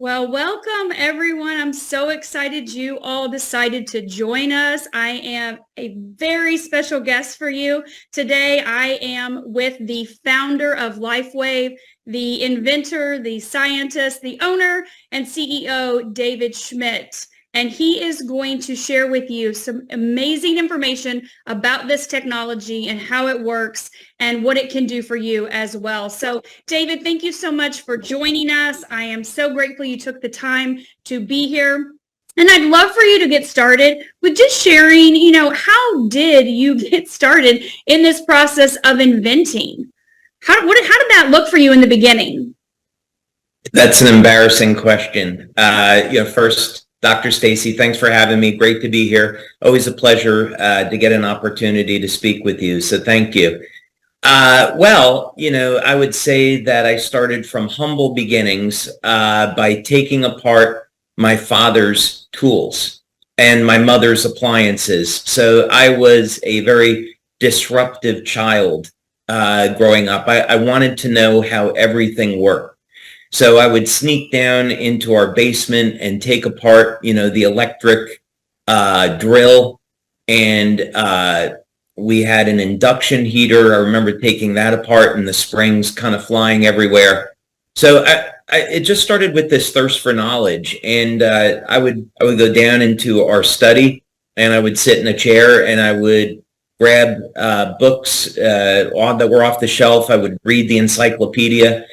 Well, welcome everyone. I'm so excited you all decided to join us. I am a very special guest for you. Today, I am with the founder of LifeWave, the inventor, the scientist, the owner, and CEO, David Schmidt. And he is going to share with you some amazing information about this technology and how it works and what it can do for you as well. So David, thank you so much for joining us. I am so grateful you took the time to be here. And I'd love for you to get started with just sharing, how did you get started in this process of inventing? How did that look for you in the beginning? That's an embarrassing question. First, Dr. Stacy, thanks for having me. Great to be here. Always a pleasure to get an opportunity to speak with you. So thank you. I would say that I started from humble beginnings by taking apart my father's tools and my mother's appliances. So I was a very disruptive child growing up. I wanted to know how everything worked. So I would sneak down into our basement and take apart, the electric drill, and we had an induction heater. I remember taking that apart and the springs kind of flying everywhere. So it just started with this thirst for knowledge, and I would go down into our study, and I would sit in a chair, and I would grab books that were off the shelf. I would read the encyclopedia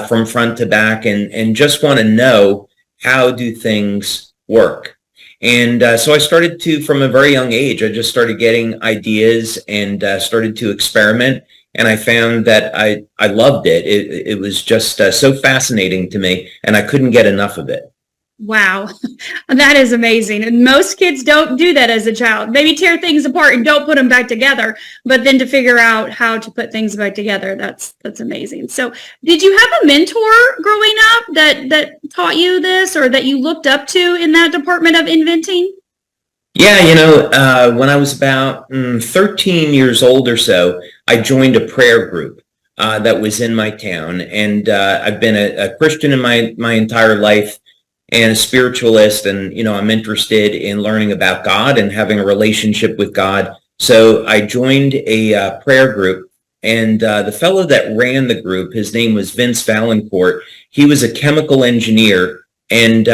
from front to back, and just want to know, how do things work? And so I started to, from a very young age, I just started getting ideas and started to experiment. And I found that I loved it. It was just so fascinating to me, and I couldn't get enough of it. Wow, that is amazing. And most kids don't do that as a child. Maybe tear things apart and don't put them back together, but then to figure out how to put things back together, that's amazing. So did you have a mentor growing up that taught you this, or that you looked up to in that department of inventing? Yeah, when I was about 13 years old or so, I joined a prayer group that was in my town. And I've been a Christian in my entire life, and a spiritualist, and I'm interested in learning about God and having a relationship with God. So I joined a prayer group, and the fellow that ran the group, his name was Vince Valancourt. He was a chemical engineer, and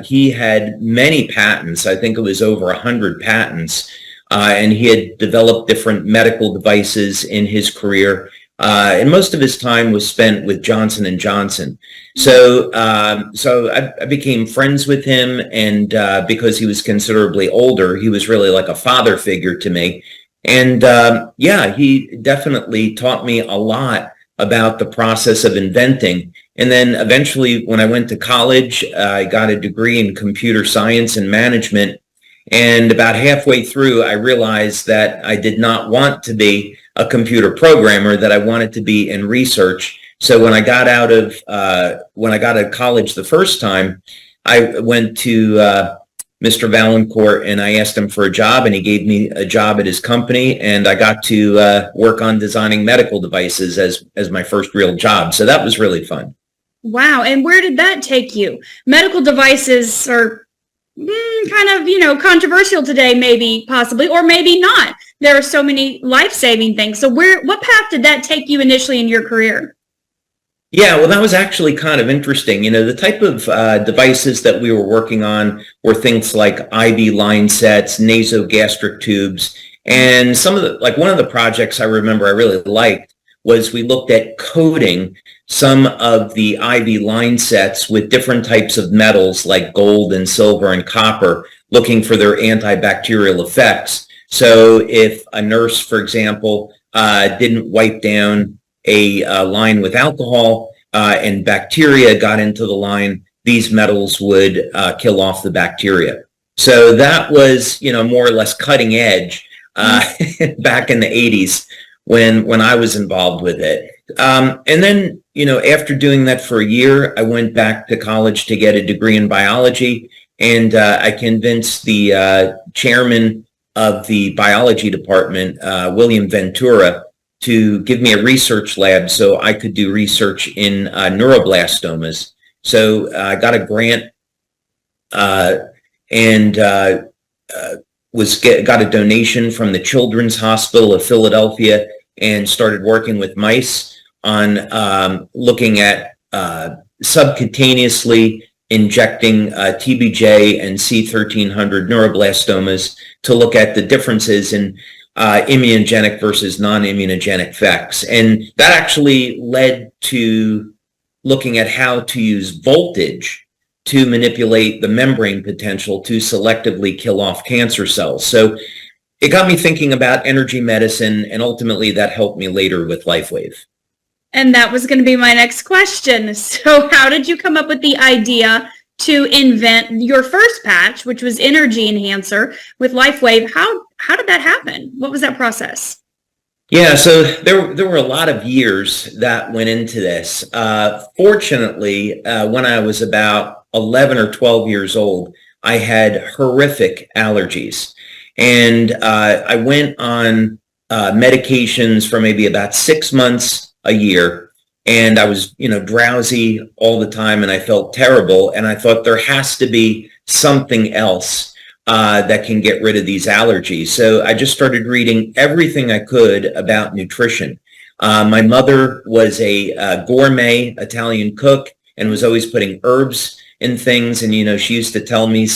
he had many patents. I think it was over 100 patents, and he had developed different medical devices in his career. And most of his time was spent with Johnson & Johnson. So I became friends with him, and because he was considerably older, he was really like a father figure to me. And he definitely taught me a lot about the process of inventing. And then eventually, when I went to college, I got a degree in computer science and management. And about halfway through, I realized that I did not want to be a computer programmer, that I wanted to be in research. So when I got out of college the first time, I went to Mr. Valancourt, and I asked him for a job, and he gave me a job at his company, and I got to work on designing medical devices as my first real job. So that was really fun. Wow. And where did that take you? Medical devices are kind of, controversial today, maybe, possibly, or maybe not. There are so many life-saving things. So what path did that take you initially in your career? Yeah, well, that was actually kind of interesting. The type of devices that we were working on were things like IV line sets, nasogastric tubes, and one of the projects I remember I really liked was we looked at coating some of the IV line sets with different types of metals like gold and silver and copper, looking for their antibacterial effects. So if a nurse, for example, didn't wipe down a line with alcohol and bacteria got into the line, these metals would kill off the bacteria. So that was, more or less cutting edge back in the 80s when I was involved with it. And then, after doing that for a year, I went back to college to get a degree in biology, and I convinced the chairman of the biology department, William Ventura, to give me a research lab so I could do research in neuroblastomas. So I got a grant and got a donation from the Children's Hospital of Philadelphia and started working with mice on looking at subcutaneously injecting TBJ and C1300 neuroblastomas to look at the differences in immunogenic versus non-immunogenic effects. And that actually led to looking at how to use voltage to manipulate the membrane potential to selectively kill off cancer cells. So it got me thinking about energy medicine, and ultimately that helped me later with LifeWave. And that was going to be my next question. So how did you come up with the idea to invent your first patch, which was Energy Enhancer with LifeWave? How did that happen? What was that process? Yeah, so there were a lot of years that went into this. Fortunately, when I was about 11 or 12 years old, I had horrific allergies. And I went on medications for maybe about 6 months, a year, and I was, drowsy all the time, and I felt terrible. And I thought there has to be something else that can get rid of these allergies. So I just started reading everything I could about nutrition. My mother was a gourmet Italian cook and was always putting herbs in things. And, she used to tell me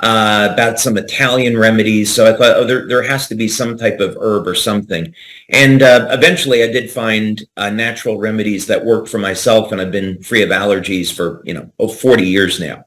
about some Italian remedies. So I thought, there has to be some type of herb or something. And eventually I did find natural remedies that work for myself. And I've been free of allergies for, 40 years now.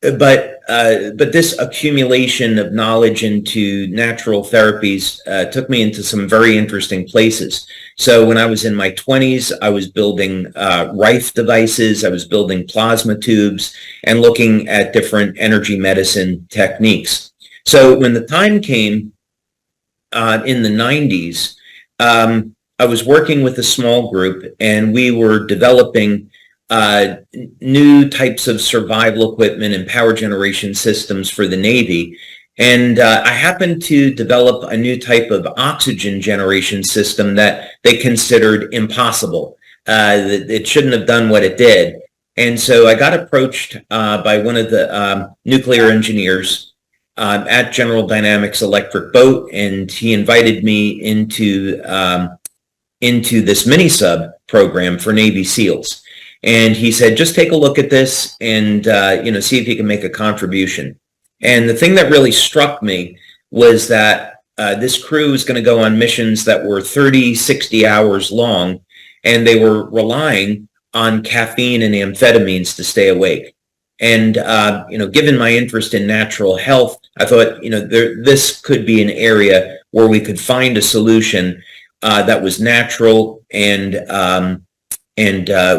But this accumulation of knowledge into natural therapies took me into some very interesting places. So when I was in my 20s, I was building Rife devices, I was building plasma tubes, and looking at different energy medicine techniques. So when the time came in the 90s, I was working with a small group, and we were developing new types of survival equipment and power generation systems for the Navy. And I happened to develop a new type of oxygen generation system that they considered impossible. It shouldn't have done what it did. And so I got approached by one of the nuclear engineers at General Dynamics Electric Boat, and he invited me into this mini-sub program for Navy SEALs. And he said, just take a look at this and, see if you can make a contribution. And the thing that really struck me was that this crew was going to go on missions that were 30, 60 hours long, and they were relying on caffeine and amphetamines to stay awake. And, given my interest in natural health, I thought, this could be an area where we could find a solution that was natural and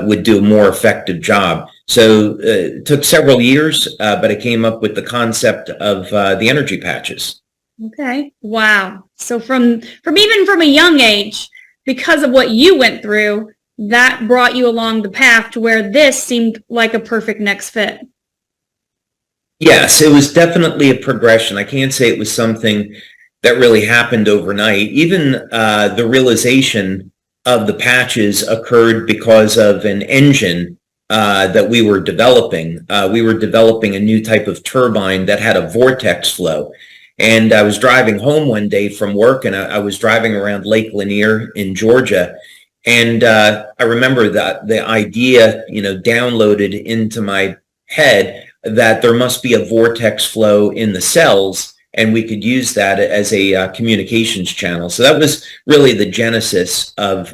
would do a more effective job. So it took several years, but I came up with the concept of the energy patches. Okay. Wow. So from a young age, because of what you went through, that brought you along the path to where this seemed like a perfect next fit. Yes, it was definitely a progression. I can't say it was something that really happened overnight. Even the realization of the patches occurred because of an engine that we were developing. We were developing a new type of turbine that had a vortex flow. And I was driving home one day from work, and I was driving around Lake Lanier in Georgia. And I remember that the idea, downloaded into my head that there must be a vortex flow in the cells, and we could use that as a communications channel. So that was really the genesis of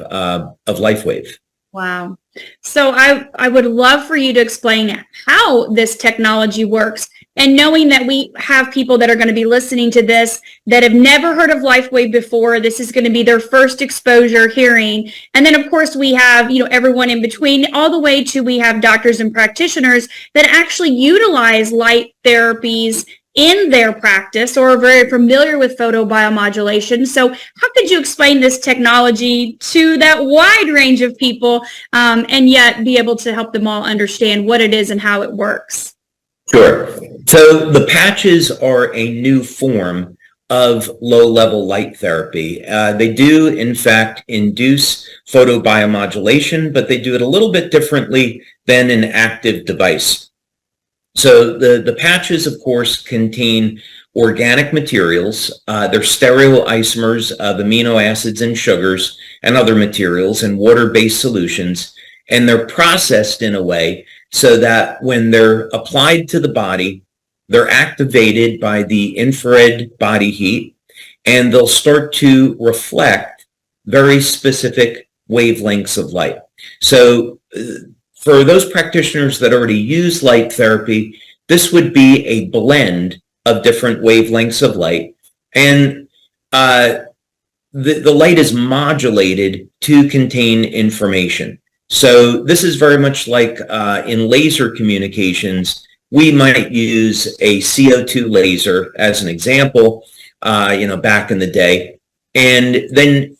LifeWave. Wow. So I would love for you to explain how this technology works. And knowing that we have people that are going to be listening to this that have never heard of LifeWave before, this is going to be their first exposure hearing. And then, of course, we have, everyone in between, all the way to we have doctors and practitioners that actually utilize light therapies in their practice or are very familiar with photobiomodulation. So how could you explain this technology to that wide range of people and yet be able to help them all understand what it is and how it works? Sure. So the patches are a new form of low-level light therapy. They do, in fact, induce photobiomodulation, but they do it a little bit differently than an active device. So the patches, of course, contain organic materials. They're stereoisomers of amino acids and sugars and other materials and water-based solutions, and they're processed in a way so that when they're applied to the body, they're activated by the infrared body heat, and they'll start to reflect very specific wavelengths of light. So for those practitioners that already use light therapy, this would be a blend of different wavelengths of light, and the light is modulated to contain information. So this is very much like in laser communications. We might use a CO2 laser as an example, back in the day. And then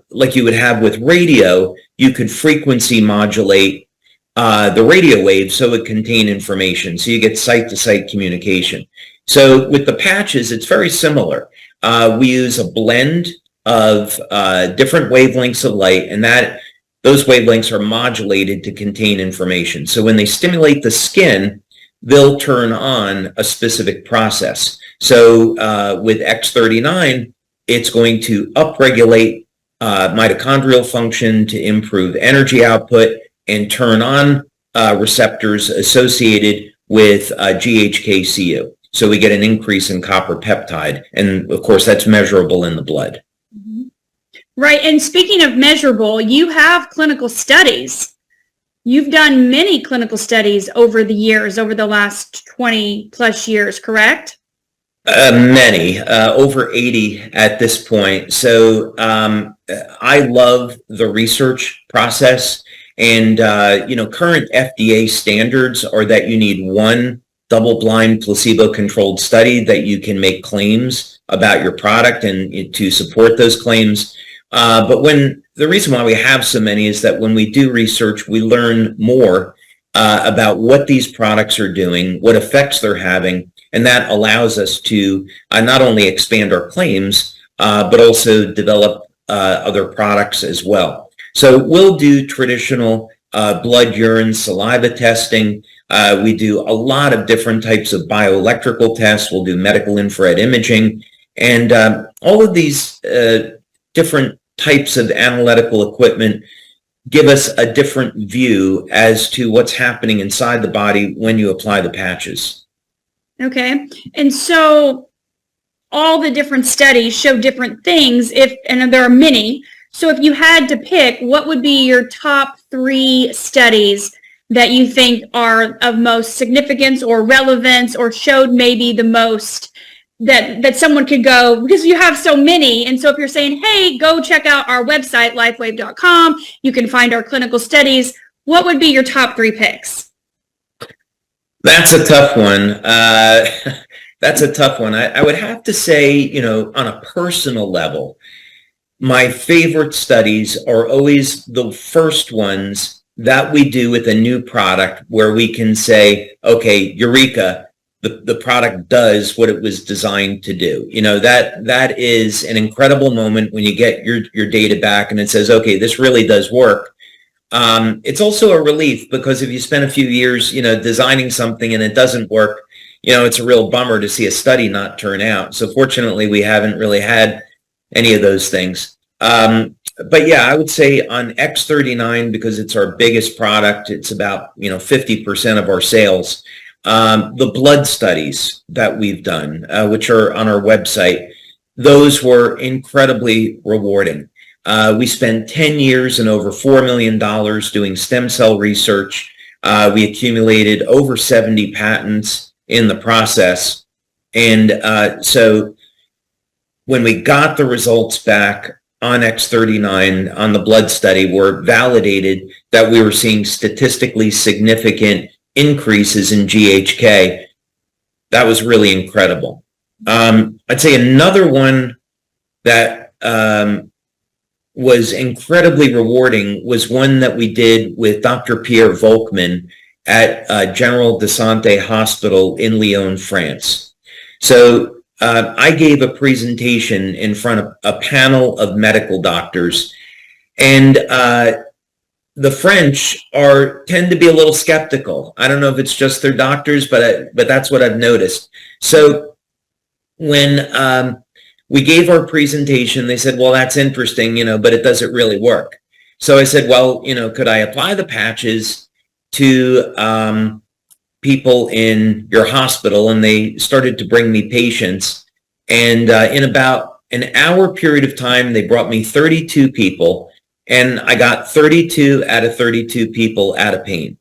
like you would have with radio, you could frequency modulate the radio wave so it contain information. So you get site-to-site communication. So with the patches, it's very similar. We use a blend of different wavelengths of light, and those wavelengths are modulated to contain information. So when they stimulate the skin, they'll turn on a specific process. So with X39, it's going to upregulate mitochondrial function to improve energy output and turn on receptors associated with GHK-Cu. So we get an increase in copper peptide. And of course, that's measurable in the blood. Right. And speaking of measurable, you have clinical studies. You've done many clinical studies over the years, over the last 20 plus years, correct? Many, over 80 at this point. So I love the research process, and current FDA standards are that you need one double-blind placebo-controlled study that you can make claims about your product and to support those claims. But the reason why we have so many is that when we do research, we learn more about what these products are doing, what effects they're having, and that allows us to not only expand our claims, but also develop other products as well. So we'll do traditional blood, urine, saliva testing. We do a lot of different types of bioelectrical tests. We'll do medical infrared imaging, and all of these different types of analytical equipment give us a different view as to what's happening inside the body when you apply the patches. Okay. And so all the different studies show different things, and there are many. So if you had to pick, what would be your top 3 studies that you think are of most significance or relevance, or showed maybe the most that someone could go, because you have so many. And so if you're saying, hey, go check out our website, lifewave.com, you can find our clinical studies, what would be your top 3 picks? That's a tough one. That's a tough one. I would have to say, on a personal level, my favorite studies are always the first ones that we do with a new product where we can say, okay, eureka, the product does what it was designed to do. That is an incredible moment when you get your data back and it says, okay, this really does work. It's also a relief, because if you spend a few years, designing something and it doesn't work, it's a real bummer to see a study not turn out. So fortunately, we haven't really had any of those things. But yeah, I would say on X39, because it's our biggest product, it's about 50% of our sales. The blood studies that we've done, which are on our website, those were incredibly rewarding. We spent 10 years and over $4 million doing stem cell research. We accumulated over 70 patents in the process. And so when we got the results back on X39 on the blood study, we're validated that we were seeing statistically significant increases in GHK. That was really incredible. I'd say another one that was incredibly rewarding was one that we did with Dr. Pierre Volkmann at General de Santé Hospital in Lyon, France. So I gave a presentation in front of a panel of medical doctors, and the French tend to be a little skeptical. I don't know if it's just their doctors, but that's what I've noticed. So when we gave our presentation, they said, well, that's interesting, but it doesn't really work. So I said, well, could I apply the patches to people in your hospital? And they started to bring me patients. And in about an hour period of time, they brought me 32 people. And I got 32 out of 32 people out of pain.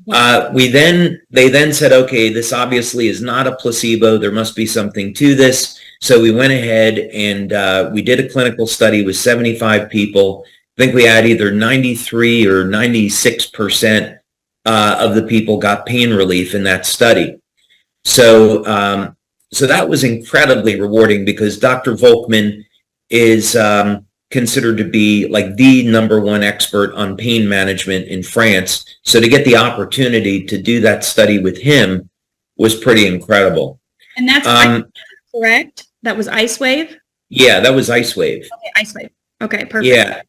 They then said, okay, this obviously is not a placebo. There must be something to this. So we went ahead and we did a clinical study with 75 people. I think we had either 93 or 96% of the people got pain relief in that study. So that was incredibly rewarding because Dr. Volkman is considered to be like the #1 expert on pain management in France. So to get the opportunity to do that study with him was pretty incredible. And that's correct? That was LifeWave? Yeah, that was LifeWave. Okay, LifeWave. Okay, perfect. Yeah.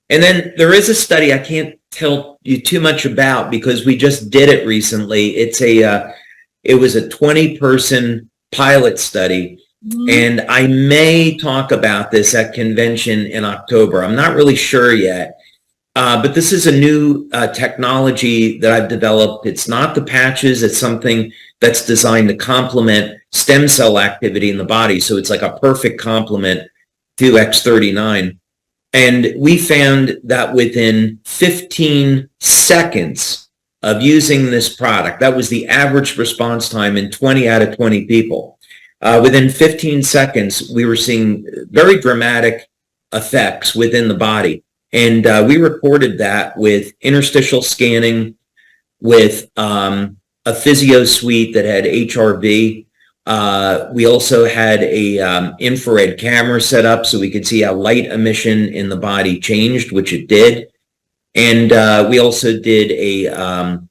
And then there is a study I can't tell you too much about because we just did it recently. It was a 20-person pilot study. Mm-hmm. And I may talk about this at convention in October. I'm not really sure yet. But this is a new technology that I've developed. It's not the patches. It's something that's designed to complement stem cell activity in the body. So it's like a perfect complement to X39. And we found that within 15 seconds of using this product, that was the average response time in 20 out of 20 people. Within 15 seconds, we were seeing very dramatic effects within the body. And we recorded that with interstitial scanning, with a physio suite that had HRV. We also had a infrared camera set up so we could see how light emission in the body changed, which it did. And we also did a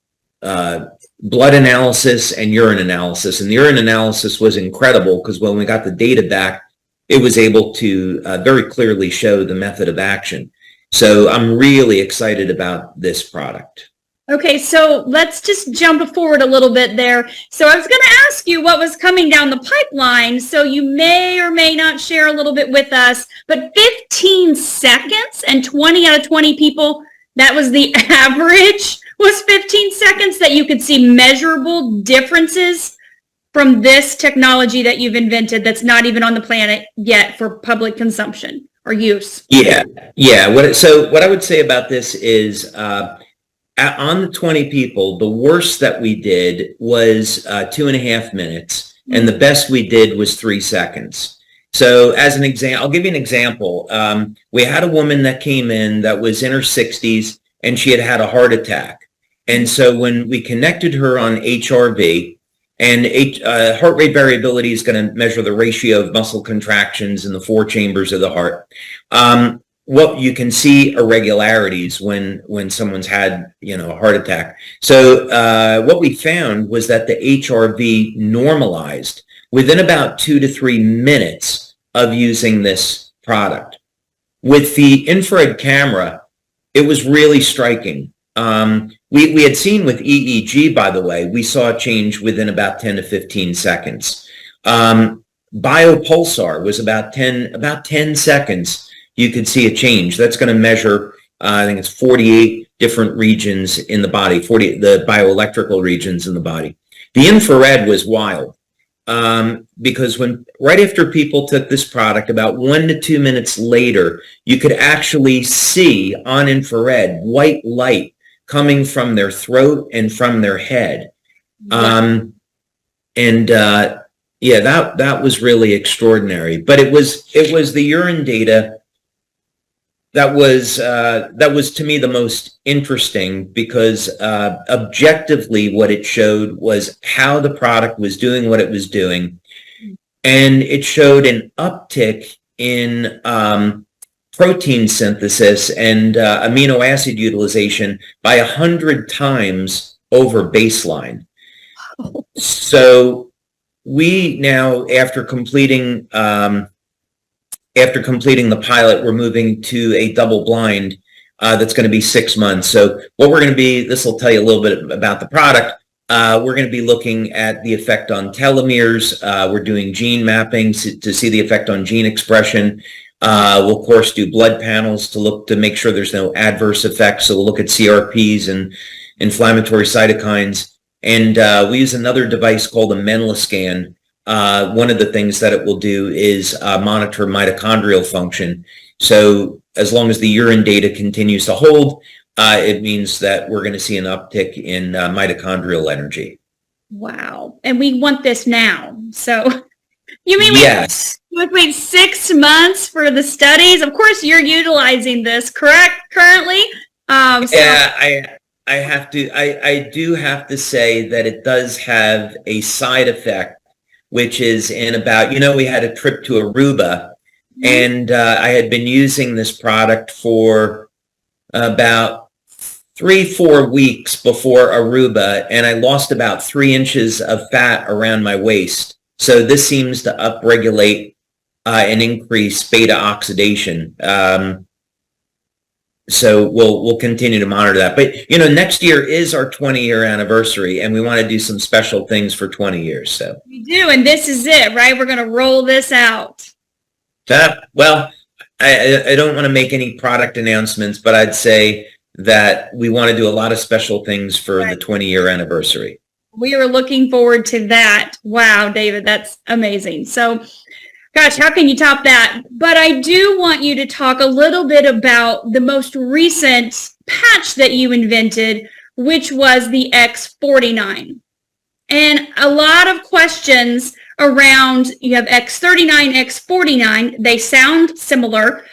blood analysis and urine analysis. And the urine analysis was incredible because when we got the data back, it was able to very clearly show the method of action. So I'm really excited about this product. Okay, so let's just jump forward a little bit there. So I was going to ask you what was coming down the pipeline. So you may or may not share a little bit with us, but 15 seconds and 20 out of 20 people, that was the average, was 15 seconds that you could see measurable differences from this technology that you've invented that's not even on the planet yet for public consumption or use. Yeah. So what I would say about this is on the 20 people, the worst that we did was 2.5 minutes, and the best we did was 3 seconds. So as an example, I'll give you an example. We had a woman that came in that was in her 60s, and she had had a heart attack. And so when we connected her on HRV, and heart rate variability is going to measure the ratio of muscle contractions in the 4 chambers of the heart. What you can see irregularities when someone's had, a heart attack. So what we found was that the HRV normalized within about 2 to 3 minutes of using this product. With the infrared camera, it was really striking. We had seen with EEG, by the way, we saw a change within about 10 to 15 seconds. Biopulsar was about 10 seconds. You could see a change. That's going to measure, I think it's 48 different regions in the body, the bioelectrical regions in the body. The infrared was wild because right after people took this product, about 1 to 2 minutes later, you could actually see on infrared white light coming from their throat and from their head. That was really extraordinary. But it was the urine data that was to me the most interesting because objectively what it showed was how the product was doing what it was doing, and it showed an uptick in protein synthesis and amino acid utilization by 100 times over baseline. So we now, after completing the pilot, we're moving to a double blind that's going to be 6 months. So what we're going to be, this will tell you a little bit about the product. We're going to be looking at the effect on telomeres. We're doing gene mapping to see the effect on gene expression. We'll, of course, do blood panels to look to make sure there's no adverse effects. So we'll look at CRPs and inflammatory cytokines. And we use another device called a Menelascan. One of the things that it will do is monitor mitochondrial function. So as long as the urine data continues to hold, it means that we're going to see an uptick in mitochondrial energy. Wow. And we want this now. So you mean yes. we wait 6 months for the studies? Of course, you're utilizing this, correct, currently? Yeah, I do have to say that it does have a side effect, which is in about, we had a trip to Aruba, and I had been using this product for about 3-4 weeks before Aruba, and I lost about 3 inches of fat around my waist. So this seems to upregulate and increase beta oxidation. So we'll continue to monitor that. But, next year is our 20-year anniversary, and we want to do some special things for 20 years. So we do, and this is it, right? We're going to roll this out. Well, I don't want to make any product announcements, but I'd say that we want to do a lot of special things for the 20-year anniversary. We are looking forward to that. Wow, David, that's amazing. So, gosh, how can you top that? But I do want you to talk a little bit about the most recent patch that you invented, which was the X49. And a lot of questions around, you have X39, X49, they sound similar.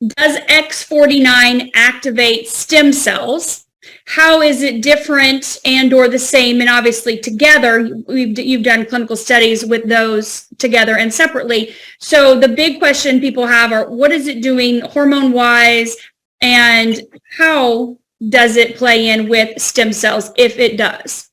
Does X49 activate stem cells? How is it different and or the same? And obviously together, you've done clinical studies with those together and separately. So the big question people have are, what is it doing hormone-wise, and how does it play in with stem cells, if it does?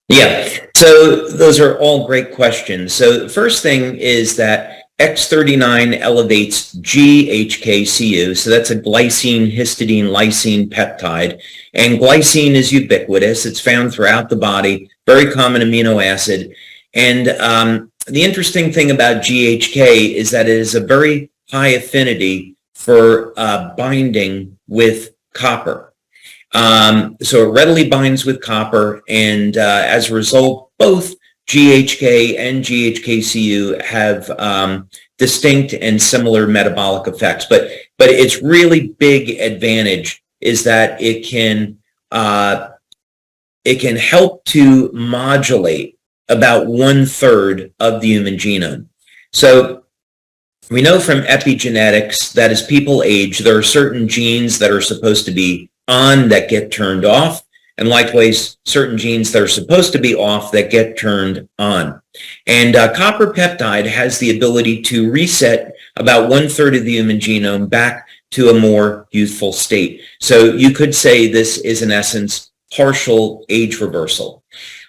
Yeah, so those are all great questions. So the first thing is that X39 elevates GHK-Cu, so that's a glycine, histidine, lysine peptide. And glycine is ubiquitous. It's found throughout the body, very common amino acid. And the interesting thing about GHK is that it is a very high affinity for binding with copper. So it readily binds with copper, and as a result, both GHK and GHK-Cu have distinct and similar metabolic effects. But its really big advantage is that it can help to modulate about 1/3 of the human genome. So we know from epigenetics that as people age, there are certain genes that are supposed to be on that get turned off, and likewise certain genes that are supposed to be off that get turned on. And copper peptide has the ability to reset about 1/3 of the human genome back to a more youthful state. So you could say this is, in essence, partial age reversal.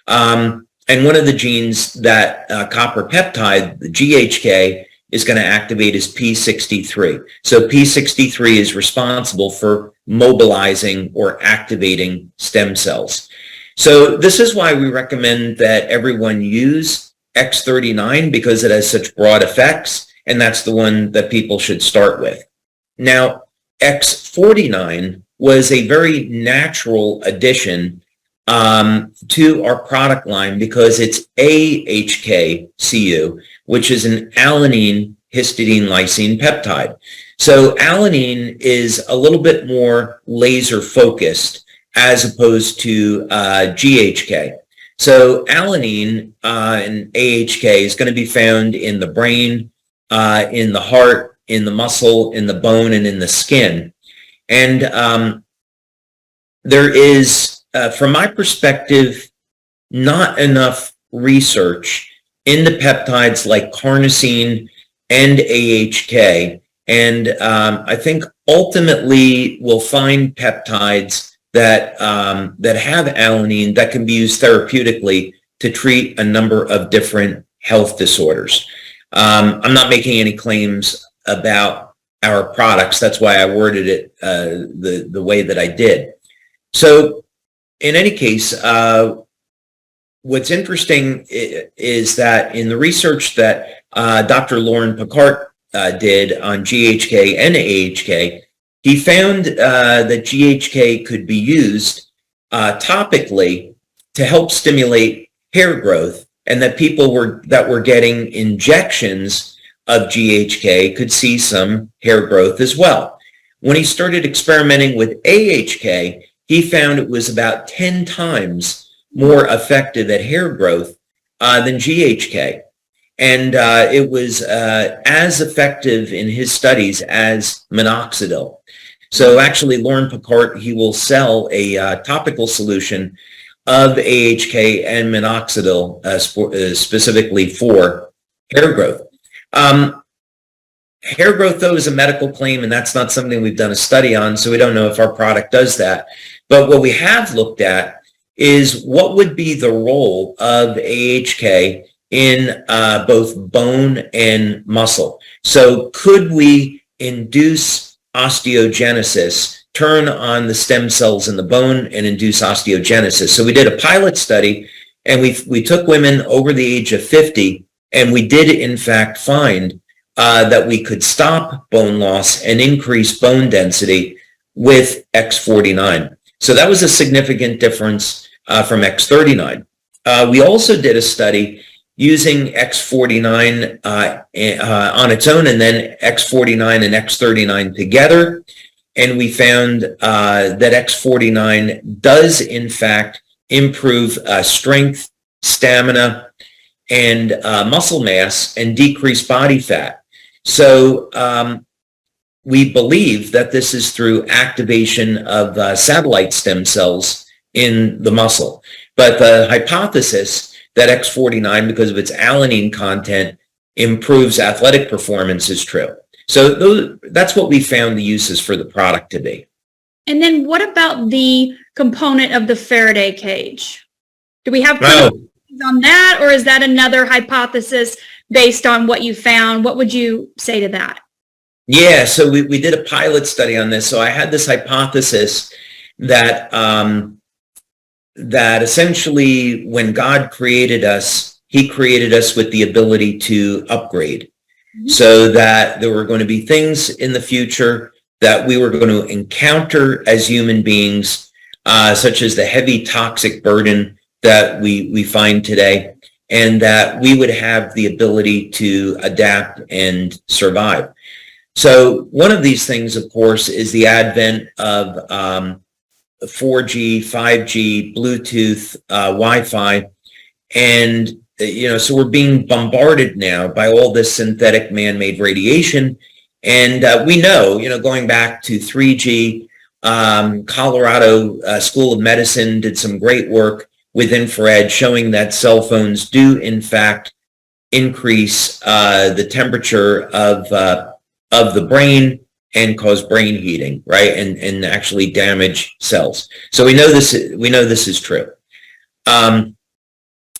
And one of the genes that copper peptide, the GHK, is going to activate is P63. So P63 is responsible for mobilizing or activating stem cells. So this is why we recommend that everyone use X39, because it has such broad effects, and that's the one that people should start with. Now, X49 was a very natural addition to our product line because it's AHK-Cu, which is an alanine histidine lysine peptide. So alanine is a little bit more laser focused as opposed to GHK. So alanine and AHK is going to be found in the brain, in the heart, in the muscle, in the bone, and in the skin. And there is, from my perspective, not enough research in the peptides like carnosine and AHK. And I think ultimately we'll find peptides that that have alanine that can be used therapeutically to treat a number of different health disorders. I'm not making any claims about our products. That's why I worded it the way that I did. So in any case, what's interesting is that in the research that Dr. Lauren Picard did on GHK and AHK, he found that GHK could be used topically to help stimulate hair growth, and that people that were getting injections of GHK could see some hair growth as well. When he started experimenting with AHK, he found it was about 10 times more effective at hair growth than GHK. And it was as effective in his studies as minoxidil. So actually, Lauren Picard, he will sell a topical solution of AHK and minoxidil specifically for hair growth. Hair growth, though, is a medical claim, and that's not something we've done a study on, so we don't know if our product does that. But what we have looked at is what would be the role of AHK in both bone and muscle. So could we induce osteogenesis, turn on the stem cells in the bone and induce osteogenesis? So we did a pilot study, and we took women over the age of 50, and we did in fact find that we could stop bone loss and increase bone density with X49. So that was a significant difference from X39. We also did a study using X49 on its own, and then X49 and X39 together. And we found that X49 does, in fact, improve strength, stamina, and muscle mass, and decrease body fat. So we believe that this is through activation of satellite stem cells in the muscle. But the hypothesis that X49, because of its alanine content, improves athletic performance is true. So that's what we found the uses for the product to be. And then what about the component of the Faraday cage? Do we have on that, or is that another hypothesis based on what you found? What would you say to that? Yeah, so we did a pilot study on this. So I had this hypothesis that that essentially when God created us, he created us with the ability to upgrade. Mm-hmm. So that there were going to be things in the future that we were going to encounter as human beings, such as the heavy toxic burden that we find today, and that we would have the ability to adapt and survive. So one of these things, of course, is the advent of 4G, 5G, Bluetooth, Wi-Fi, and so we're being bombarded now by all this synthetic man-made radiation, and we know, going back to 3G, Colorado School of Medicine did some great work with infrared, showing that cell phones do in fact increase the temperature of the brain and cause brain heating, right? And actually damage cells. So we know this is true.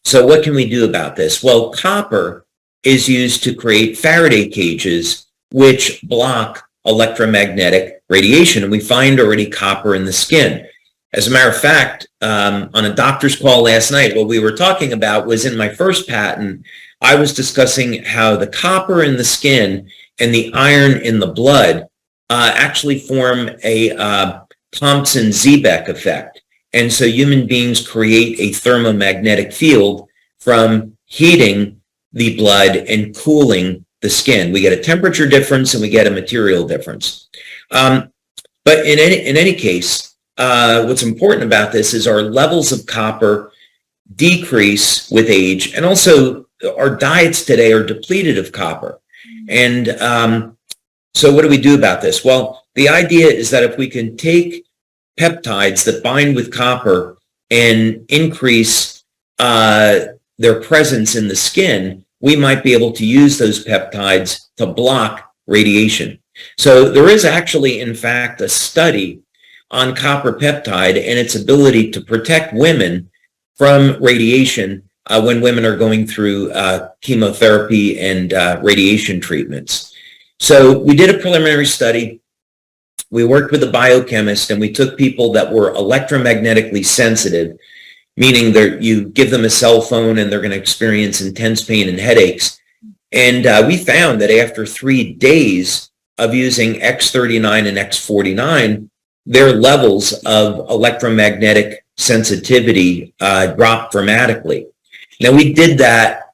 So what can we do about this? Well, copper is used to create Faraday cages, which block electromagnetic radiation. And we find already copper in the skin. As a matter of fact, on a doctor's call last night, what we were talking about was in my first patent, I was discussing how the copper in the skin and the iron in the blood actually form a Thomson-Zebek effect. And so human beings create a thermomagnetic field from heating the blood and cooling the skin. We get a temperature difference and we get a material difference. But in any case, what's important about this is our levels of copper decrease with age, and also our diets today are depleted of copper. And so what do we do about this? Well, the idea is that if we can take peptides that bind with copper and increase their presence in the skin, we might be able to use those peptides to block radiation. So there is actually, in fact, a study on copper peptide and its ability to protect women from radiation when women are going through chemotherapy and radiation treatments. So we did a preliminary study. We worked with a biochemist, and we took people that were electromagnetically sensitive, meaning that you give them a cell phone and they're going to experience intense pain and headaches. And we found that after 3 days of using X39 and X49, their levels of electromagnetic sensitivity dropped dramatically. Now, we did that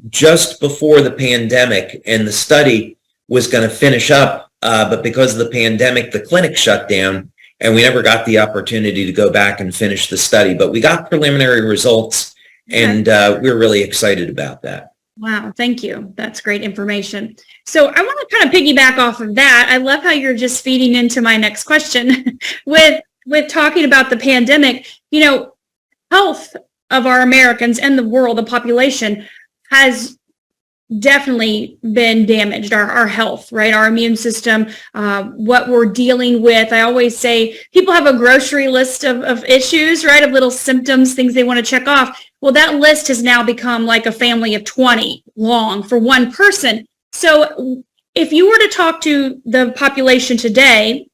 just before the pandemic, and the study was going to finish up, but because of the pandemic, the clinic shut down, and we never got the opportunity to go back and finish the study. But we got preliminary results, and we're really excited about that. Wow, thank you. That's great information. So I want to kind of piggyback off of that. I love how you're just feeding into my next question with talking about the pandemic. You know, health of our Americans and the world, the population, has definitely been damaged. Our health, right? Our immune system, what we're dealing with. I always say people have a grocery list of issues, right? Of little symptoms, things they want to check off. Well, that list has now become like a family of 20 long for one person. So if you were to talk to the population today,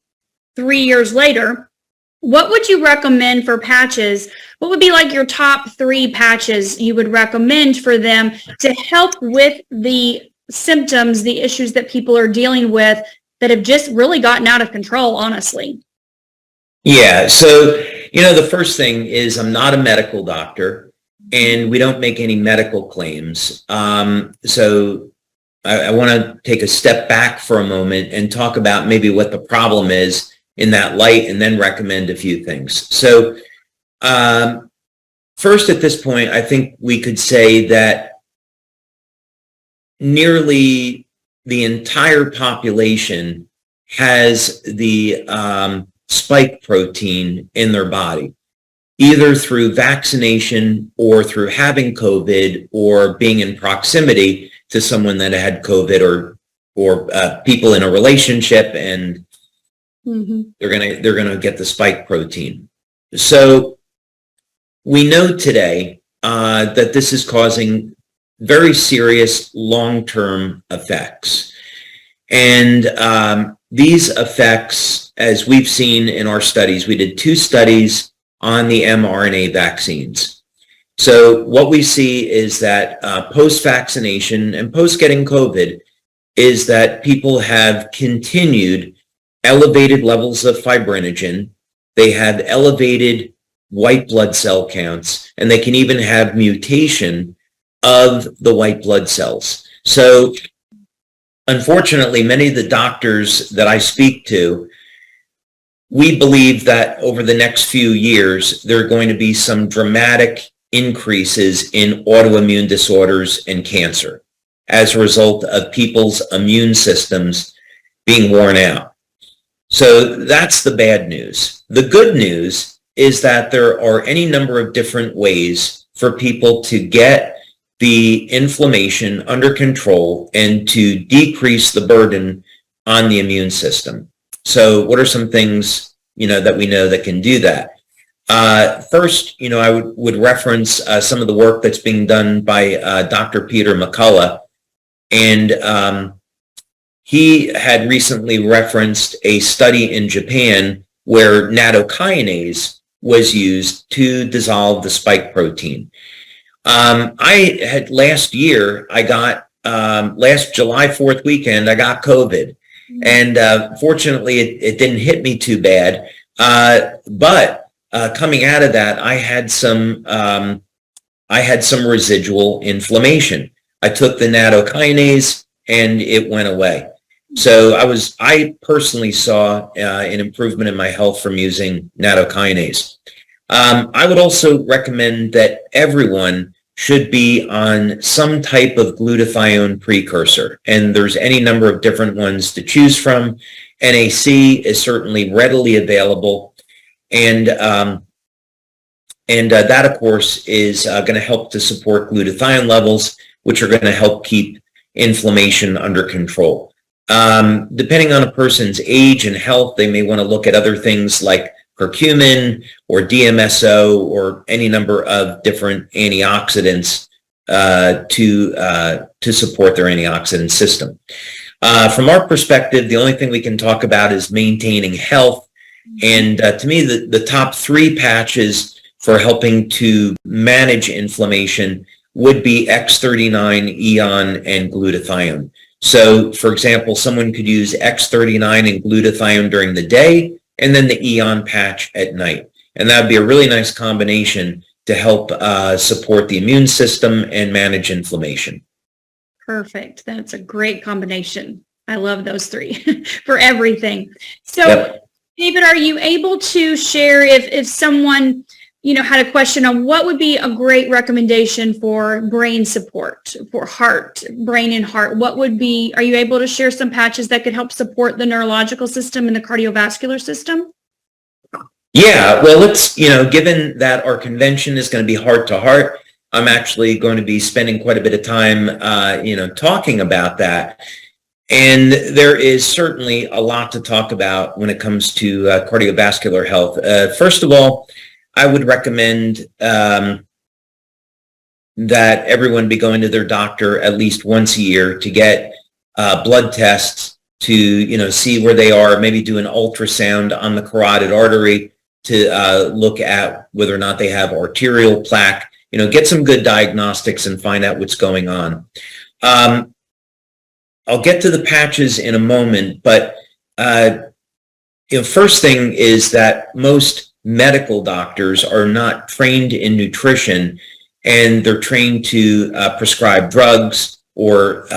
3 years later, what would you recommend for patches? What would be like your top 3 patches you would recommend for them to help with the symptoms, the issues that people are dealing with that have just really gotten out of control, honestly? Yeah. So, the first thing is I'm not a medical doctor, and we don't make any medical claims. So I want to take a step back for a moment and talk about maybe what the problem is in that light, and then recommend a few things. So first, at this point, I think we could say that nearly the entire population has the spike protein in their body, either through vaccination or through having COVID or being in proximity to someone that had COVID, or people in a relationship, and they're gonna get the spike protein. So we know today that this is causing very serious long-term effects, and these effects, as we've seen in our studies, we did 2 studies on the mRNA vaccines. So what we see is that post-vaccination and post-getting COVID is that people have continued elevated levels of fibrinogen. They have elevated white blood cell counts, and they can even have mutation of the white blood cells. So unfortunately, many of the doctors that I speak to, we believe that over the next few years, there are going to be some dramatic increases in autoimmune disorders and cancer as a result of people's immune systems being worn out. So that's the bad news. The good news is that there are any number of different ways for people to get the inflammation under control and to decrease the burden on the immune system. So what are some things, that we know that can do that? First, I would reference some of the work that's being done by Dr. Peter McCullough. And he had recently referenced a study in Japan where nattokinase was used to dissolve the spike protein. I had last July 4th weekend, I got COVID. And fortunately, it didn't hit me too bad. But coming out of that, I had some residual inflammation. I took the nattokinase, and it went away. So I personally saw an improvement in my health from using nattokinase. I would also recommend that everyone should be on some type of glutathione precursor, and there's any number of different ones to choose from. NAC is certainly readily available, and that, of course, is going to help to support glutathione levels, which are going to help keep inflammation under control. Depending on a person's age and health, they may want to look at other things like curcumin or DMSO or any number of different antioxidants to support their antioxidant system. From our perspective, the only thing we can talk about is maintaining health. And to me, the top 3 patches for helping to manage inflammation would be X39, Eon, and glutathione. So, for example, someone could use X39 and glutathione during the day, and then the Eon patch at night. And that would be a really nice combination to help support the immune system and manage inflammation. Perfect. That's a great combination. I love those 3 for everything. So, Yep. David, are you able to share if someone, had a question on what would be a great recommendation for brain support, for heart, brain and heart? Are you able to share some patches that could help support the neurological system and the cardiovascular system? Yeah, well, given that our convention is going to be heart to heart, I'm actually going to be spending quite a bit of time, talking about that. And there is certainly a lot to talk about when it comes to cardiovascular health. First of all, I would recommend that everyone be going to their doctor at least once a year to get blood tests to, see where they are, maybe do an ultrasound on the carotid artery to look at whether or not they have arterial plaque, get some good diagnostics and find out what's going on. I'll get to the patches in a moment, but first thing is that most medical doctors are not trained in nutrition, and they're trained to prescribe drugs or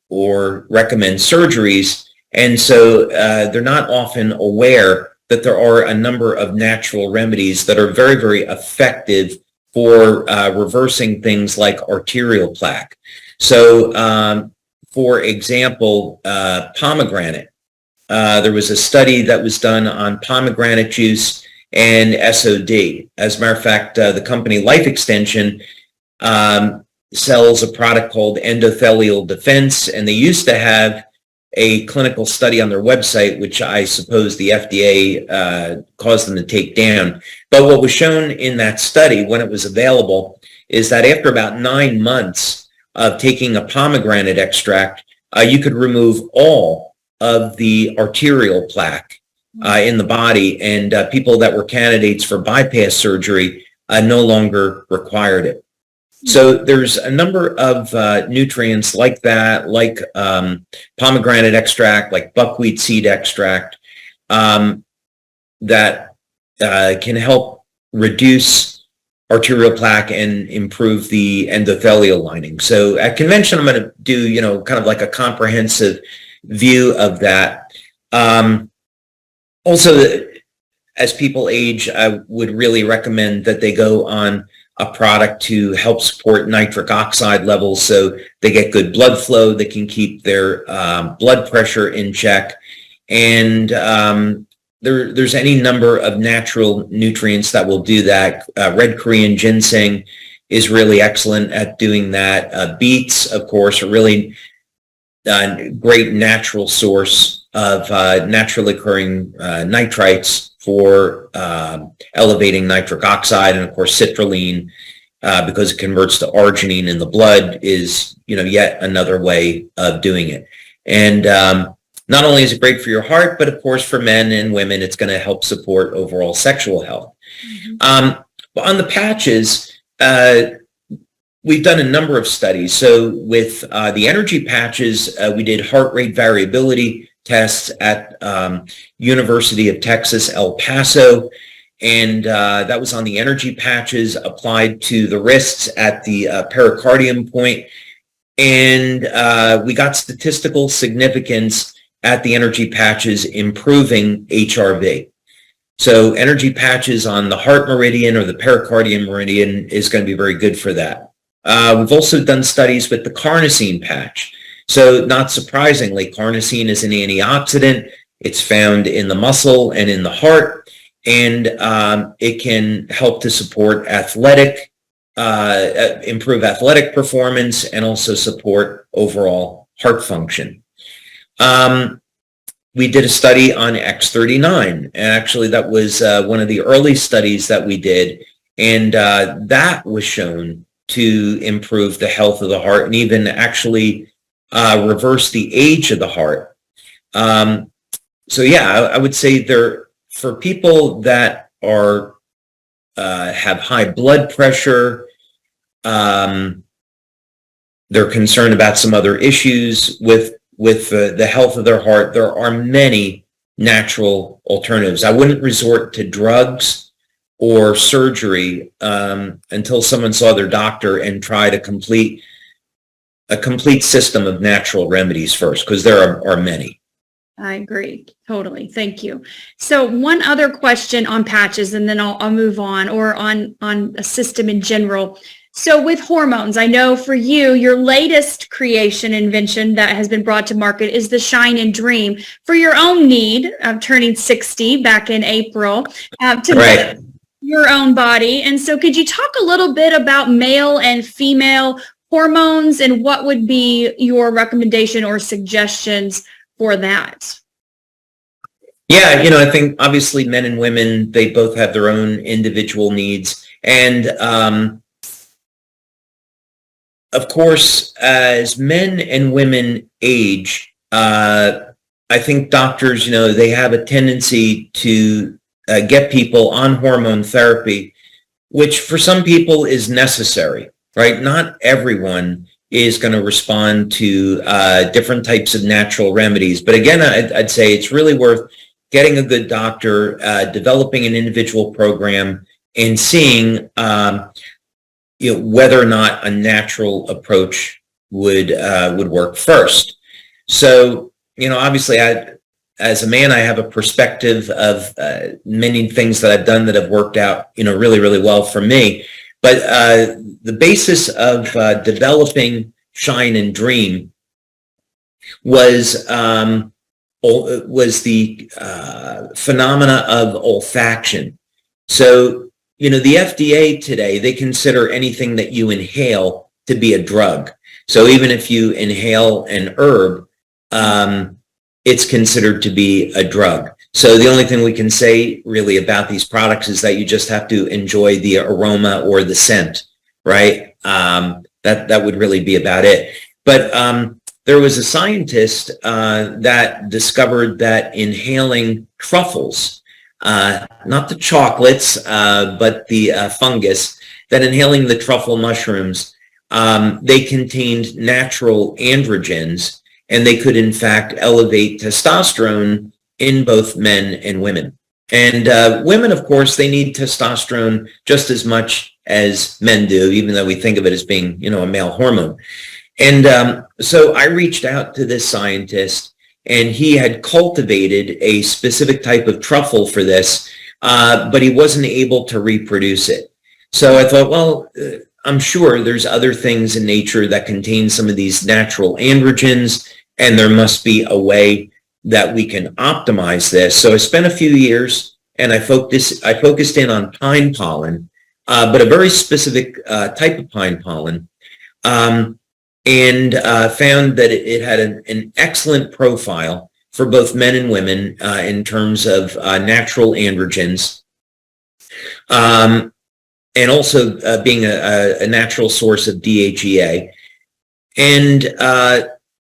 recommend surgeries, and so they're not often aware that there are a number of natural remedies that are very, very effective for reversing things like arterial plaque. So, for example, pomegranate. There was a study that was done on pomegranate juice and SOD. As a matter of fact, the company Life Extension sells a product called endothelial defense, and they used to have a clinical study on their website, which I suppose the FDA caused them to take down. But what was shown in that study when it was available is that after about 9 months of taking a pomegranate extract, you could remove all of the arterial plaque in the body, and people that were candidates for bypass surgery no longer required it. So there's a number of nutrients like that, like pomegranate extract, like buckwheat seed extract, that can help reduce arterial plaque and improve the endothelial lining. So at convention, I'm going to do, kind of like a comprehensive view of that. Also, as people age, I would really recommend that they go on a product to help support nitric oxide levels so they get good blood flow, they can keep their blood pressure in check. And there's any number of natural nutrients that will do that. Red Korean ginseng is really excellent at doing that. Beets, of course, are really a great natural source of naturally occurring nitrites for elevating nitric oxide, and of course citrulline, because it converts to arginine in the blood, is yet another way of doing it. And not only is it great for your heart, but of course for men and women, it's going to help support overall sexual health. Mm-hmm. But on the patches, we've done a number of studies. So with the energy patches, we did heart rate variability tests at University of Texas, El Paso, and that was on the energy patches applied to the wrists at the pericardium point. And we got statistical significance at the energy patches improving HRV. So energy patches on the heart meridian or the pericardium meridian is going to be very good for that. We've also done studies with the carnosine patch. So not surprisingly, carnosine is an antioxidant. It's found in the muscle and in the heart, and it can help to support improve athletic performance, and also support overall heart function. The we did a study on X39. And actually, that was one of the early studies that we did. And that was shown to improve the health of the heart and even actually reverse the age of the heart. So yeah, I would say for people that are have high blood pressure, they're concerned about some other issues with the health of their heart, there are many natural alternatives. I wouldn't resort to drugs or surgery until someone saw their doctor and tried a complete system of natural remedies first, because there are many. I agree. Totally. Thank you. So one other question on patches, and then I'll move on, or on a system in general. So with hormones, I know for you, your latest creation invention that has been brought to market is the Shine and Dream for your own need of turning 60 back in April to Right. your own body. And so could you talk a little bit about male and female hormones and what would be your recommendation or suggestions for that? Yeah, I think obviously men and women, they both have their own individual needs. And of course, as men and women age, I think doctors, they have a tendency to get people on hormone therapy, which for some people is necessary, right? Not everyone is going to respond to different types of natural remedies. But again, I'd say it's really worth getting a good doctor, developing an individual program, and seeing whether or not a natural approach would work first. So, obviously, as a man, I have a perspective of many things that I've done that have worked out, really, really well for me. But the basis of developing Shine and Dream was the phenomena of olfaction. So, the FDA today, they consider anything that you inhale to be a drug. So even if you inhale an herb, it's considered to be a drug. So the only thing we can say really about these products is that you just have to enjoy the aroma or the scent, right? That would really be about it. But there was a scientist that discovered that inhaling truffles, not the chocolates, but the fungus, that inhaling the truffle mushrooms, they contained natural androgens, and they could in fact elevate testosterone in both men and women. And women, of course, they need testosterone just as much as men do, even though we think of it as being, a male hormone. And so I reached out to this scientist, and he had cultivated a specific type of truffle for this, but he wasn't able to reproduce it. So I thought, well, I'm sure there's other things in nature that contain some of these natural androgens, and there must be a way that we can optimize this. So I spent a few years, and I focused in on pine pollen, but a very specific type of pine pollen, and found that it had an excellent profile for both men and women in terms of natural androgens, and also being a natural source of DHEA, and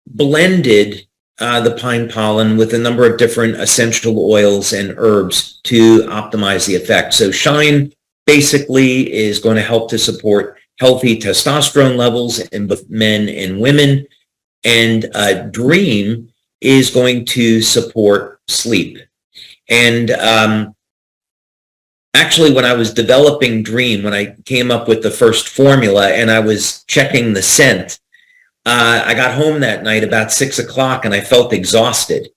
blended the pine pollen with a number of different essential oils and herbs to optimize the effect. So Shine basically is going to help to support healthy testosterone levels in both men and women, and Dream is going to support sleep. And actually, when I was developing Dream, when I came up with the first formula and I was checking the scent, I got home that night about 6 o'clock and I felt exhausted.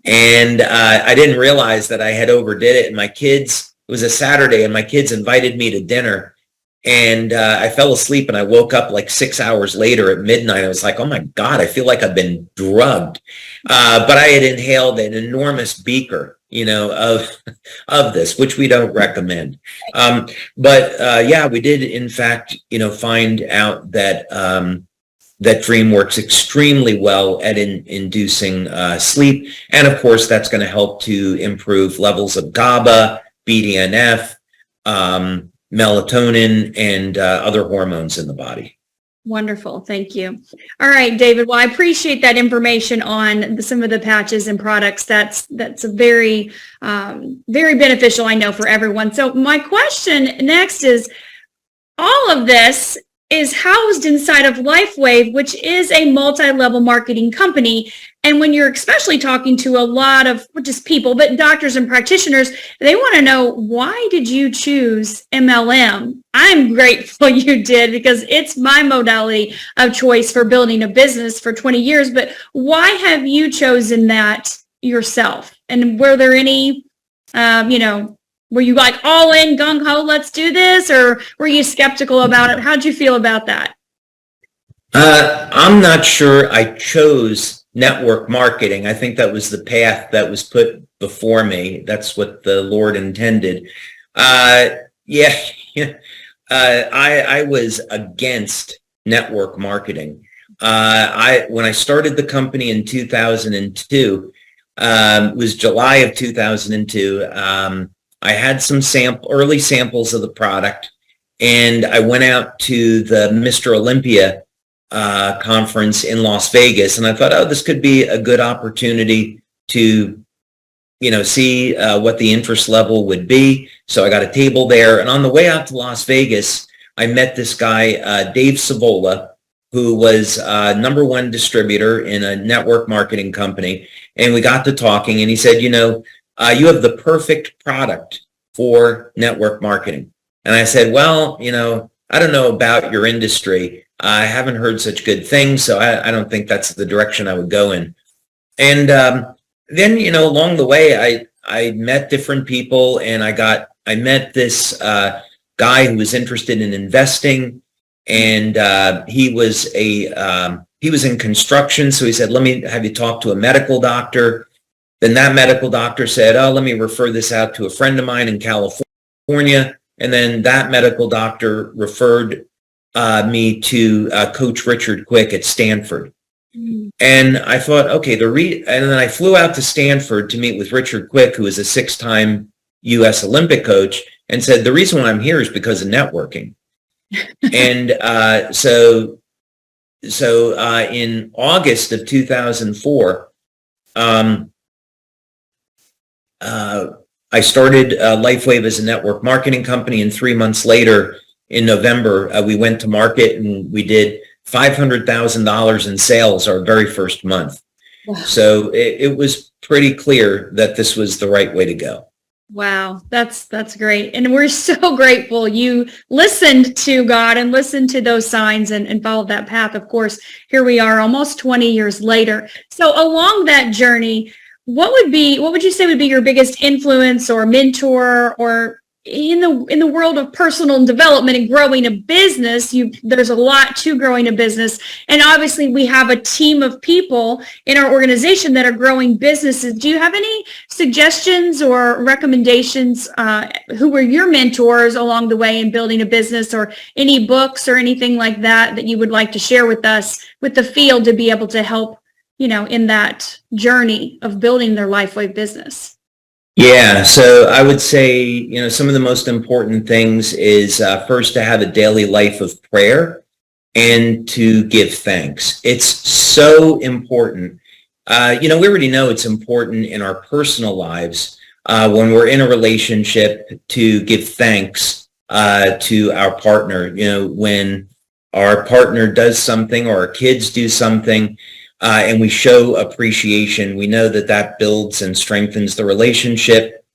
And I didn't realize that I had overdid it. And it was a Saturday, and my kids invited me to dinner. And I fell asleep, and I woke up like 6 hours later at midnight. I was like, oh my God, I feel like I've been drugged. But I had inhaled an enormous beaker, of this, which we don't recommend. But yeah, we did in fact, find out that that dream works extremely well at inducing sleep. And of course, that's going to help to improve levels of GABA, BDNF, melatonin, and other hormones in the body. Wonderful. Thank you. All right, David. Well, I appreciate that information on some of the patches and products. That's a very, very beneficial, I know, for everyone. So my question next is, all of this is housed inside of LifeWave, which is a multi-level marketing company. And when you're especially talking to a lot of just people, but doctors and practitioners, they want to know, why did you choose MLM? I'm grateful you did, because it's my modality of choice for building a business for 20 years. But why have you chosen that yourself? And were there any, were you like all in, gung ho, let's do this? Or were you skeptical about it? How'd you feel about that? I'm not sure I chose network marketing. I think that was the path that was put before me. That's what the Lord intended. I was against network marketing. When I started the company in 2002, it was July of 2002. I had some early samples of the product, and I went out to the Mr. Olympia conference in Las Vegas, and I thought, oh, this could be a good opportunity to, see what the interest level would be. So I got a table there, and on the way out to Las Vegas, I met this guy, Dave Savola, who was #1 distributor in a network marketing company, and we got to talking, and he said, you have the perfect product for network marketing. And I said, well, I don't know about your industry. I haven't heard such good things, so I don't think that's the direction I would go in. And then, along the way, I met different people, and I met this guy who was interested in investing, and he was in construction. So he said, let me have you talk to a medical doctor. Then that medical doctor said, oh, let me refer this out to a friend of mine in California. And then that medical doctor referred me to Coach Richard Quick at Stanford. Mm-hmm. And I thought, okay, and then I flew out to Stanford to meet with Richard Quick, who is a 6-time U.S. Olympic coach, and said, the reason why I'm here is because of networking. And so in August of 2004, I started LifeWave as a network marketing company, and 3 months later, in November, we went to market and we did $500,000 in sales our very first month. Wow. So it was pretty clear that this was the right way to go. Wow, that's great. And we're so grateful you listened to God and listened to those signs and followed that path. Of course, here we are almost 20 years later. So along that journey, what would you say would be your biggest influence or mentor, or in the world of personal development and growing a business? There's a lot to growing a business, and obviously we have a team of people in our organization that are growing businesses. Do you have any suggestions or recommendations? Who were your mentors along the way in building a business, or any books or anything like that you would like to share with us, with the field, to be able to help in that journey of building their LifeWave business? Yeah, so I would say, some of the most important things is first to have a daily life of prayer and to give thanks. It's so important. We already know it's important in our personal lives when we're in a relationship to give thanks to our partner. When our partner does something or our kids do something, and we show appreciation, we know that builds and strengthens the relationship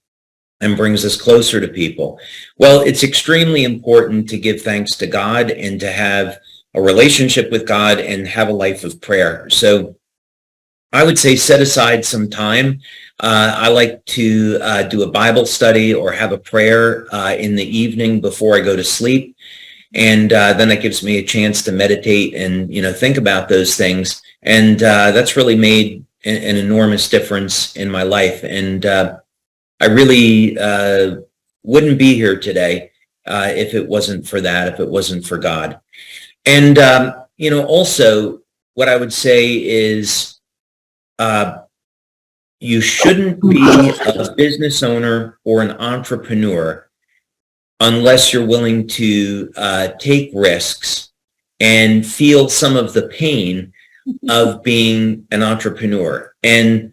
and brings us closer to people. Well, it's extremely important to give thanks to God and to have a relationship with God and have a life of prayer. So I would say set aside some time. I like to do a Bible study or have a prayer in the evening before I go to sleep. And then that gives me a chance to meditate and, think about those things. And that's really made an enormous difference in my life. And I really wouldn't be here today if it wasn't for that, if it wasn't for God. And also what I would say is you shouldn't be a business owner or an entrepreneur unless you're willing to take risks and feel some of the pain of being an entrepreneur. And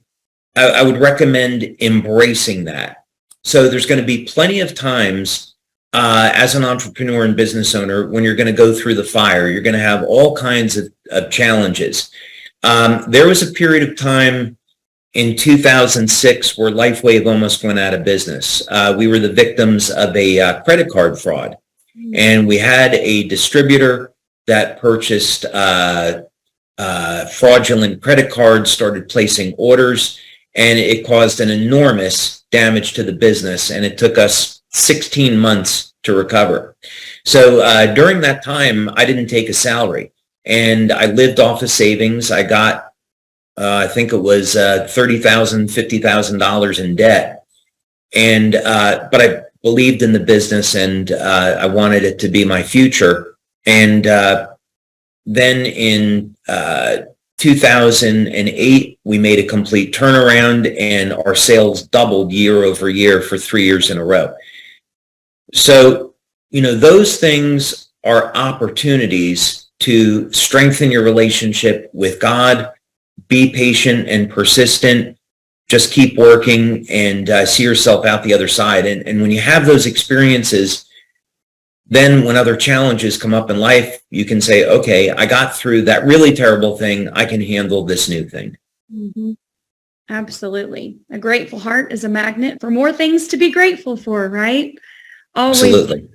I would recommend embracing that. So there's going to be plenty of times as an entrepreneur and business owner when you're going to go through the fire. You're going to have all kinds of challenges. There was a period of time in 2006 where LifeWave almost went out of business. We were the victims of a credit card fraud. And we had a distributor that purchased fraudulent credit cards, started placing orders, and it caused an enormous damage to the business. And it took us 16 months to recover. So during that time, I didn't take a salary, and I lived off of savings. I got I think it was $30,000, $50,000 in debt. And, but I believed in the business, and I wanted it to be my future. And then in 2008, we made a complete turnaround, and our sales doubled year over year for 3 years in a row. So, those things are opportunities to strengthen your relationship with God. Be patient and persistent. Just keep working and see yourself out the other side. And when you have those experiences, then when other challenges come up in life, you can say, okay, I got through that really terrible thing. I can handle this new thing. Mm-hmm. Absolutely. A grateful heart is a magnet for more things to be grateful for, right? Always. Absolutely.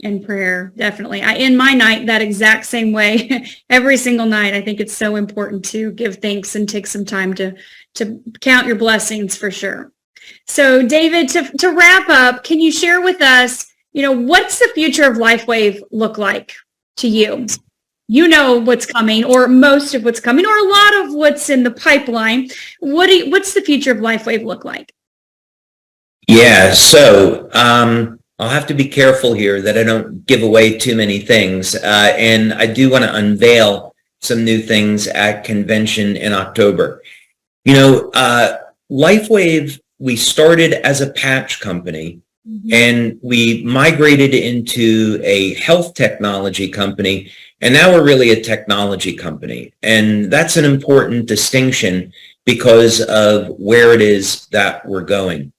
And prayer, definitely. I end my night that exact same way every single night. I think it's so important to give thanks and take some time to count your blessings, for sure. So David, to wrap up, can you share with us, what's the future of LifeWave look like to you? You know what's coming, or most of what's coming, or a lot of what's in the pipeline. What's the future of LifeWave look like? Yeah, so I'll have to be careful here that I don't give away too many things. And I do want to unveil some new things at convention in October. LifeWave, we started as a patch company, and we migrated into a health technology company, and now we're really a technology company. And that's an important distinction because of where it is that we're going.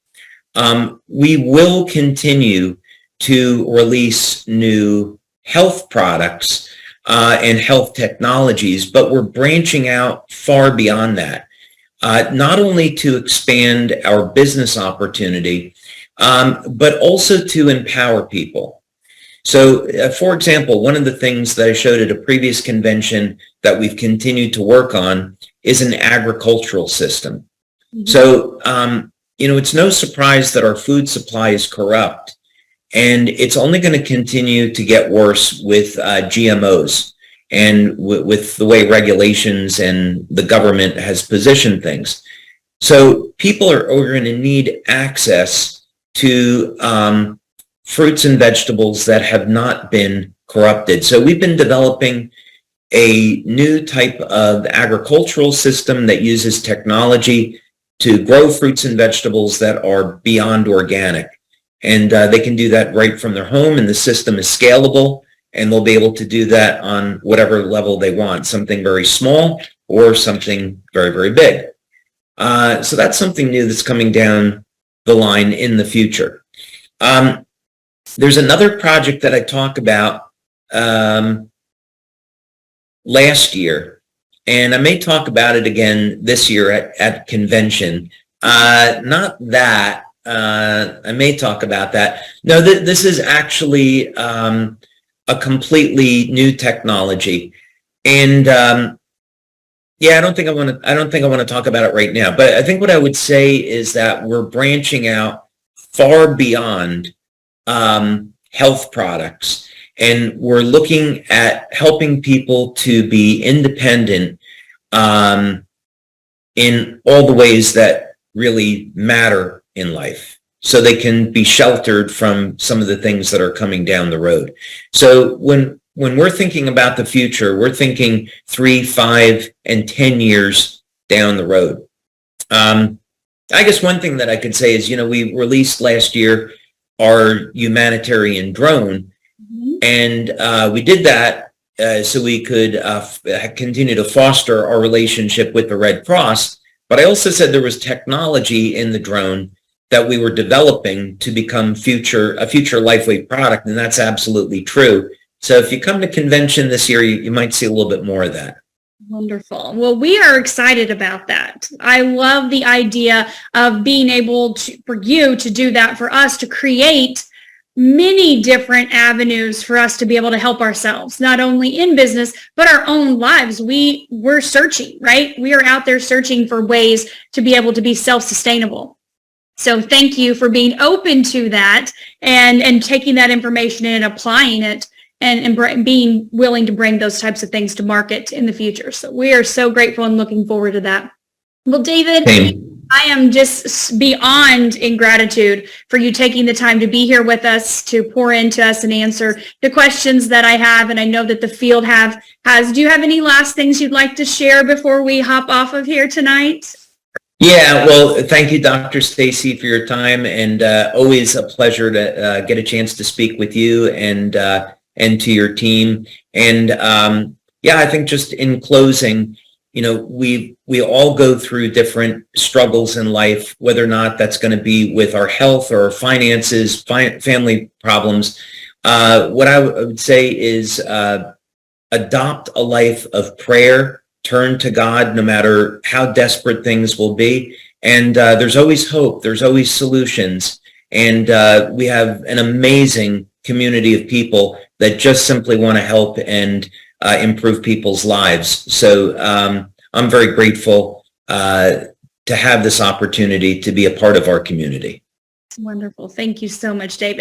We will continue to release new health products and health technologies, but we're branching out far beyond that, not only to expand our business opportunity, but also to empower people. So, for example, one of the things that I showed at a previous convention that we've continued to work on is an agricultural system. So, it's no surprise that our food supply is corrupt, and it's only going to continue to get worse with GMOs and with the way regulations and the government has positioned things. So people are going to need access to fruits and vegetables that have not been corrupted. So we've been developing a new type of agricultural system that uses technology to grow fruits and vegetables that are beyond organic. And they can do that right from their home, and the system is scalable, and they'll be able to do that on whatever level they want, something very small or something very, very big. So that's something new that's coming down the line in the future. There's another project that I talked about last year, and I may talk about it again this year at convention. Not that. I may talk about that. No, this is actually a completely new technology, and yeah, I don't think I want to talk about it right now. But I think what I would say is that we're branching out far beyond health products, and we're looking at helping people to be independent in all the ways that really matter in life, so they can be sheltered from some of the things that are coming down the road. So when when we're thinking about the future, we're thinking 3, 5, and 10 years down the road. I guess one thing that I could say is, we released last year our humanitarian drone, and we did that so we could continue to foster our relationship with the Red Cross. But I also said there was technology in the drone that we were developing to become a future LifeWave product, and that's absolutely true. So if you come to convention this year, you might see a little bit more of that. Wonderful. Well, we are excited about that. I love the idea of being able for you to do that, for us to create many different avenues for us to be able to help ourselves, not only in business, but our own lives. We're searching, right? We are out there searching for ways to be able to be self-sustainable. So thank you for being open to that and taking that information and applying it and being willing to bring those types of things to market in the future. So we are so grateful and looking forward to that. Well, David, I am just beyond in gratitude for you taking the time to be here with us, to pour into us and answer the questions that I have. And I know that the field has. Do you have any last things you'd like to share before we hop off of here tonight? Yeah, well, thank you, Dr. Stacy, for your time, and always a pleasure to get a chance to speak with you and to your team. And I think just in closing, we all go through different struggles in life, whether or not that's going to be with our health or our finances, family problems. What I would say is adopt a life of prayer. Turn to God no matter how desperate things will be. And there's always hope. There's always solutions. And we have an amazing community of people that just simply want to help and improve people's lives. So I'm very grateful to have this opportunity to be a part of our community. Wonderful. Thank you so much, David.